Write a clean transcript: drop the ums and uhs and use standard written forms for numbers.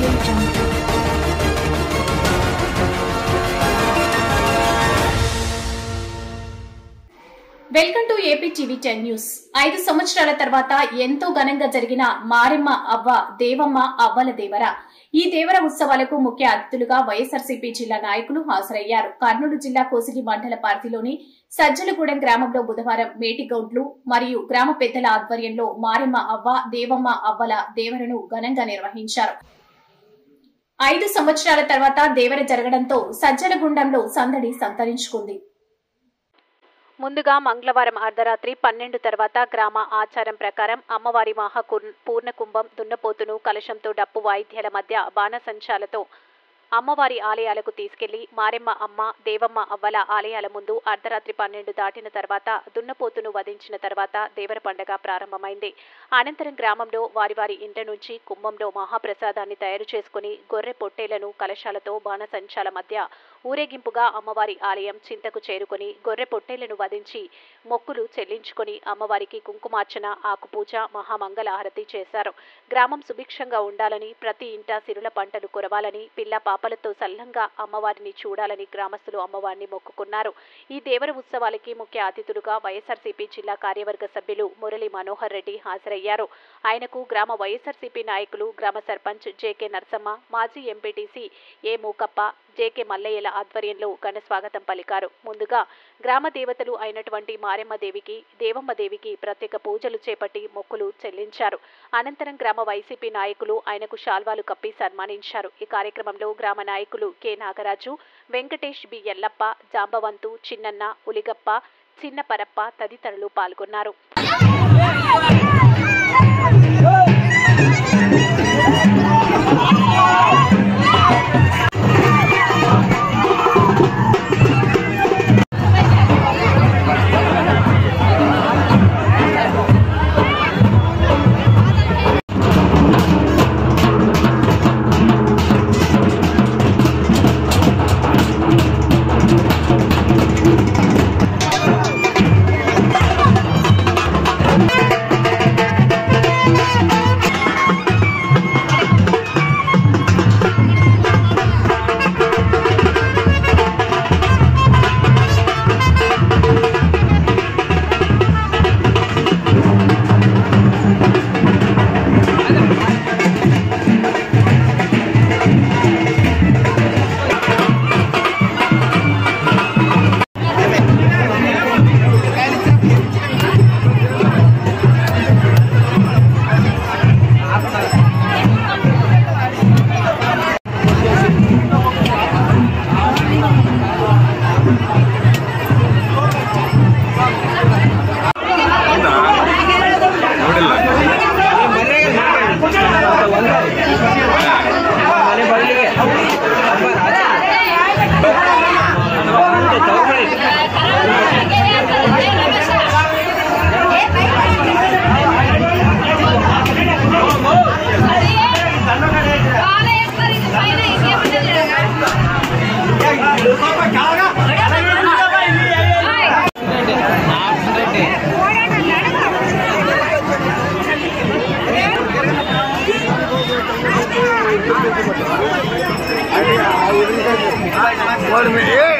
Welcome to AP TV 10 news. 5 సంవత్సరాల తర్వాత ఎంతో ఘనంగా జరిగిన మారెమ్మ అవ్వ దేవమ్మ అవ్వల దేవర ఈ దేవర ఉత్సవాలకు ముఖ్య అతిథులుగా వైఎస్ఆర్సీపీ జిల్లా నాయకులు హాజరయ్యారు. కర్నూలు జిల్లా కోసిగి మండల పరిధిలోని సజ్జలగూడెం గ్రామంలో బుధవారం మేటిగౌడ్లు మరియు గ్రామ పెద్దల ఆధ్వర్యంలో మారెమ్మ అవ్వ దేవమ్మ అవ్వల దేవరను ఘనంగా నిర్వహించారు. 5 సంవత్సరాల తర్వాత దేవర జరగడంతో సజ్జలగుండంలో సందడి సంతరించుకుంది. ముందుగా మంగళవారం అర్ధరాత్రి 12 తర్వాత గ్రామ ఆచారం ప్రకారం అమ్మవారి పూర్ణకుంభం దున్నపోతును కలశంతో డప్పు వాయిద్యాల మధ్య బాణసంచాలతో అమ్మవారి ఆలయాలకు తీసుకెళ్లి మారెమ్మ అమ్మ దేవమ్మ అవ్వల ఆలయాల ముందు అర్ధరాత్రి 12 దాటిన తర్వాత దున్నపోతును వధించిన తర్వాత దేవర పండగ ప్రారంభమైంది. అనంతరం గ్రామంలో వారి ఇంట నుంచి కుంభంలో మహాప్రసాదాన్ని తయారు చేసుకుని గొర్రె పొట్టేలను కలశాలతో బాణసంచాల మధ్య ఊరేగింపుగా అమ్మవారి ఆలయం చింతకు చేరుకుని గొర్రె పొట్టేలను వధించి మొక్కులు చెల్లించుకుని అమ్మవారికి కుంకుమార్చన ఆకుపూజ మహామంగళహారతి చేశారు. గ్రామం సుభిక్షంగా ఉండాలని ప్రతి ఇంట సిరుల పంటలు కురవాలని పిల్ల పాపలతో సల్లంగా అమ్మవారిని చూడాలని గ్రామస్తులు అమ్మవారిని మొక్కుకున్నారు. ఈ దేవర ఉత్సవాలకి ముఖ్య అతిథులుగా వైఎస్ఆర్సీపీ జిల్లా కార్యవర్గ సభ్యులు మురళి మనోహర్ రెడ్డి హాజరయ్యారు. ఆయనకు గ్రామ వైఎస్ఆర్సీపీ నాయకులు గ్రామ సర్పంచ్ జేకే నర్సమ్మ, మాజీ ఎంపీటీసీ ఏ మూకప్ప, జేకే మల్లయ్యల ఆధ్వర్యంలో ఘన స్వాగతం పలికారు. ముందుగా గ్రామ దేవతలు అయినటువంటి మారెమ్మ దేవికి దేవమ్మ దేవికి ప్రత్యేక పూజలు చేపట్టి మొక్కులు చెల్లించారు. అనంతరం గ్రామ వైసీపీ నాయకులు ఆయనకు శాల్వాలు కప్పి సన్మానించారు. ఈ కార్యక్రమంలో గ్రామ నాయకులు కె నాగరాజు, వెంకటేష్ బి ఎల్లప్ప, జాంబవంతు, చిన్నన్న, ఉలిగప్ప, చిన్న పరప్ప తదితరులు పాల్గొన్నారు. What